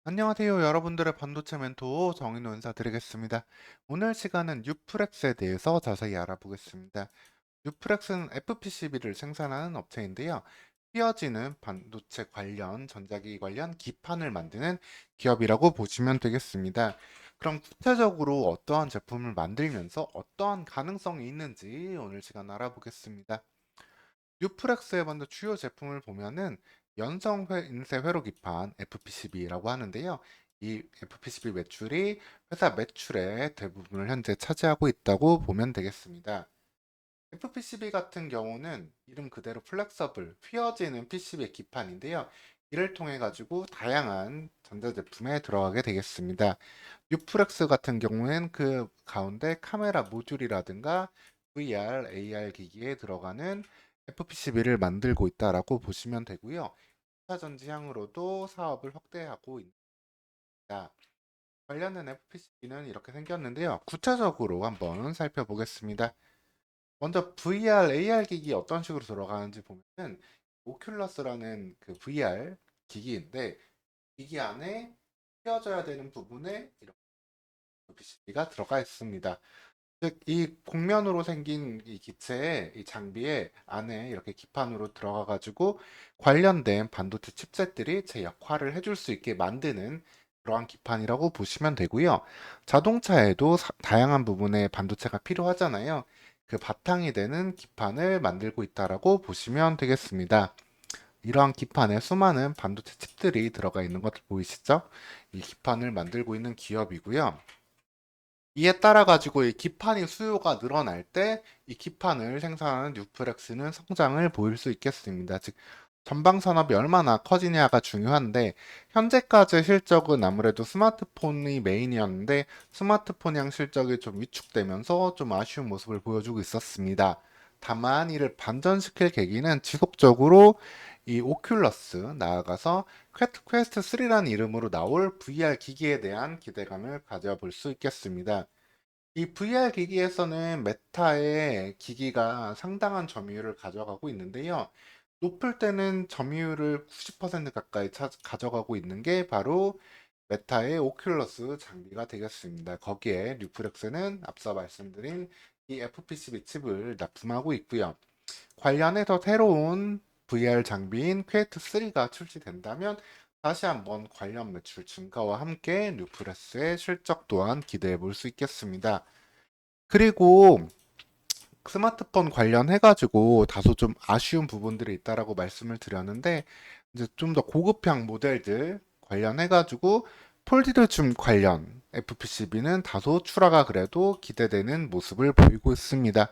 안녕하세요. 여러분들의 반도체 멘토 정인호 인사드리겠습니다. 오늘 시간은 유프렉스에 대해서 자세히 알아보겠습니다. 유프렉스는 FPCB를 생산하는 업체인데요. 휘어지는 반도체 관련, 전자기기 관련 기판을 만드는 기업이라고 보시면 되겠습니다. 그럼 구체적으로 어떠한 제품을 만들면서 어떠한 가능성이 있는지 오늘 시간 알아보겠습니다. 뉴프렉스의 먼저 주요 제품을 보면은 인쇄 회로 기판 FPCB라고 하는데요. 이 FPCB 매출이 회사 매출의 대부분을 현재 차지하고 있다고 보면 되겠습니다. FPCB 같은 경우는 이름 그대로 플렉서블, 휘어지는 PCB 기판인데요. 이를 통해 가지고 다양한 전자제품에 들어가게 되겠습니다. 뉴프렉스 같은 경우엔 그 가운데 카메라 모듈이라든가 VR, AR 기기에 들어가는 FPCB를 만들고 있다라고 보시면 되고요. 2차 전지향으로도 사업을 확대하고 있습니다. 관련된 FPCB는 이렇게 생겼는데요. 구체적으로 한번 살펴보겠습니다. 먼저 VR, AR 기기 어떤 식으로 들어가는지 보면은 오큘러스라는 그 VR 기기인데 기기 안에 휘어져야 되는 부분에 이렇게 PCB가 들어가 있습니다. 즉, 이 곡면으로 생긴 이 기체의 이 장비에 안에 이렇게 기판으로 들어가 가지고 관련된 반도체 칩셋들이 제 역할을 해줄 수 있게 만드는 그러한 기판이라고 보시면 되고요. 자동차에도 다양한 부분의 반도체가 필요하잖아요. 그 바탕이 되는 기판을 만들고 있다라고 보시면 되겠습니다. 이러한 기판에 수많은 반도체 칩들이 들어가 있는 것 보이시죠? 이 기판을 만들고 있는 기업이고요. 이에 따라 가지고 이 기판이 수요가 늘어날 때 이 기판을 생산하는 뉴플렉스는 성장을 보일 수 있겠습니다. 즉 전방 산업이 얼마나 커지냐가 중요한데 현재까지의 실적은 아무래도 스마트폰이 메인이었는데 스마트폰향 실적이 좀 위축되면서 좀 아쉬운 모습을 보여주고 있었습니다. 다만 이를 반전시킬 계기는 지속적으로 이 오큘러스 나아가서 퀘스트 3라는 이름으로 나올 VR 기기에 대한 기대감을 가져볼 수 있겠습니다. 이 VR 기기에서는 메타의 기기가 상당한 점유율을 가져가고 있는데요. 높을 때는 점유율을 90% 가까이 가져가고 있는 게 바로 메타의 오큘러스 장비가 되겠습니다. 거기에 뉴프렉스는 앞서 말씀드린 이 FPCB 칩을 납품하고 있고요. 관련해서 새로운 VR 장비인 퀘이트 3가 출시된다면 다시 한번 관련 매출 증가와 함께 뉴프렉스의 실적 또한 기대해 볼 수 있겠습니다. 그리고 스마트폰 관련해가지고 다소 좀 아쉬운 부분들이 있다라고 말씀을 드렸는데 이제 좀 더 고급형 모델들 관련해가지고 폴디드 줌 관련 FPCB는 다소 출하가 그래도 기대되는 모습을 보이고 있습니다.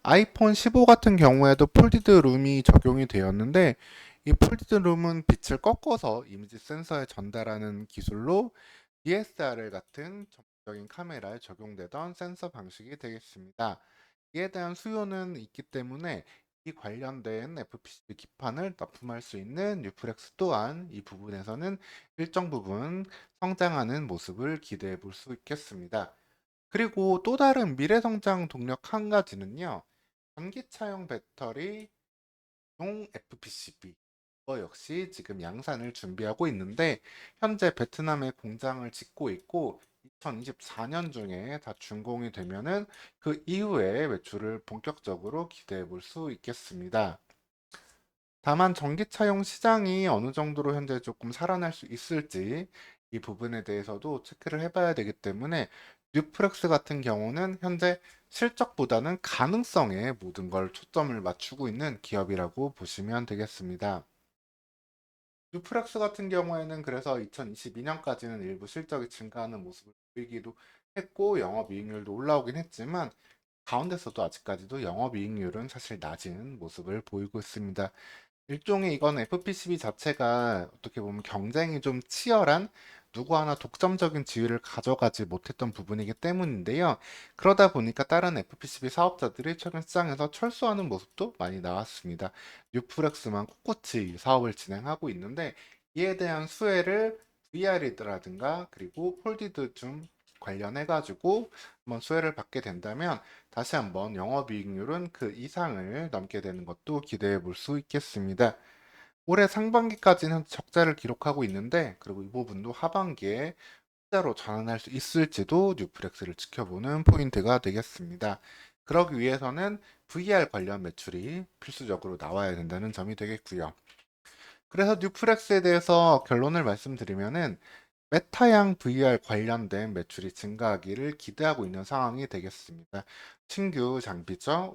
아이폰 15 같은 경우에도 폴디드 룸이 적용이 되었는데 이 폴디드 룸은 빛을 꺾어서 이미지 센서에 전달하는 기술로 DSLR 같은 전문적인 카메라에 적용되던 센서 방식이 되겠습니다. 이에 대한 수요는 있기 때문에 이 관련된 FPCB 기판을 납품할 수 있는 뉴프렉스 또한 이 부분에서는 일정 부분 성장하는 모습을 기대해 볼 수 있겠습니다. 그리고 또 다른 미래 성장 동력 한 가지는요. 전기차용 배터리 용 FPCB 이거 역시 지금 양산을 준비하고 있는데 현재 베트남에 공장을 짓고 있고 2024년 중에 다 준공이 되면은 그 이후에 매출을 본격적으로 기대해 볼 수 있겠습니다. 다만 전기차용 시장이 어느 정도로 현재 조금 살아날 수 있을지 이 부분에 대해서도 체크를 해봐야 되기 때문에 뉴프렉스 같은 경우는 현재 실적보다는 가능성에 모든 걸 초점을 맞추고 있는 기업이라고 보시면 되겠습니다. 뉴프렉스 같은 경우에는 그래서 2022년까지는 일부 실적이 증가하는 모습을 보이기도 했고 영업이익률도 올라오긴 했지만 가운데서도 아직까지도 영업이익률은 사실 낮은 모습을 보이고 있습니다. 일종의 이건 FPCB 자체가 어떻게 보면 경쟁이 좀 치열한 누구 하나 독점적인 지위를 가져가지 못했던 부분이기 때문인데요. 그러다 보니까 다른 FPCB 사업자들이 최근 시장에서 철수하는 모습도 많이 나왔습니다. 뉴프렉스만 꿋꿋이 사업을 진행하고 있는데 이에 대한 수혜를 VR이라든가 그리고 폴디드 좀 관련해가지고 한번 수혜를 받게 된다면 다시 한번 영업이익률은 그 이상을 넘게 되는 것도 기대해 볼 수 있겠습니다. 올해 상반기까지는 적자를 기록하고 있는데, 그리고 이 부분도 하반기에 흑자로 전환할 수 있을지도 뉴프렉스를 지켜보는 포인트가 되겠습니다. 그러기 위해서는 VR 관련 매출이 필수적으로 나와야 된다는 점이 되겠고요. 그래서 뉴프렉스에 대해서 결론을 말씀드리면은 메타양 VR 관련된 매출이 증가하기를 기대하고 있는 상황이 되겠습니다. 신규 장비죠.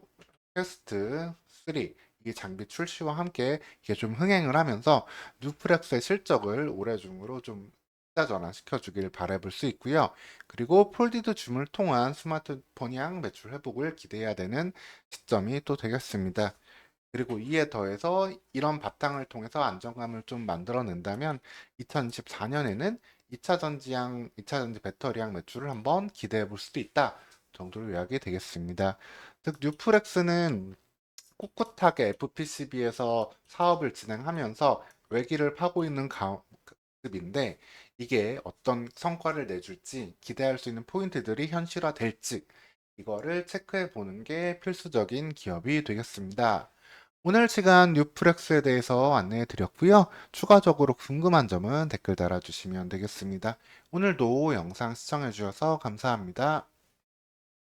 퀘스트 3, 이 장비 출시와 함께 이게 좀 흥행을 하면서 뉴프렉스의 실적을 올해 중으로 좀 전환시켜 주길 바라볼 수 있고요. 그리고 폴디드 줌을 통한 스마트폰향 매출 회복을 기대해야 되는 시점이 또 되겠습니다. 그리고 이에 더해서 이런 바탕을 통해서 안정감을 좀 만들어낸다면 2024년에는 2차 전지향, 2차 전지 배터리향 매출을 한번 기대해 볼 수도 있다 정도로 요약이 되겠습니다. 즉, 뉴프렉스는 꿋꿋하게 FPCB에서 사업을 진행하면서 외기를 파고 있는 급인데 이게 어떤 성과를 내줄지 기대할 수 있는 포인트들이 현실화될지 이거를 체크해 보는 게 필수적인 기업이 되겠습니다. 오늘 시간 뉴프렉스에 대해서 안내해 드렸고요. 추가적으로 궁금한 점은 댓글 달아주시면 되겠습니다. 오늘도 영상 시청해 주셔서 감사합니다.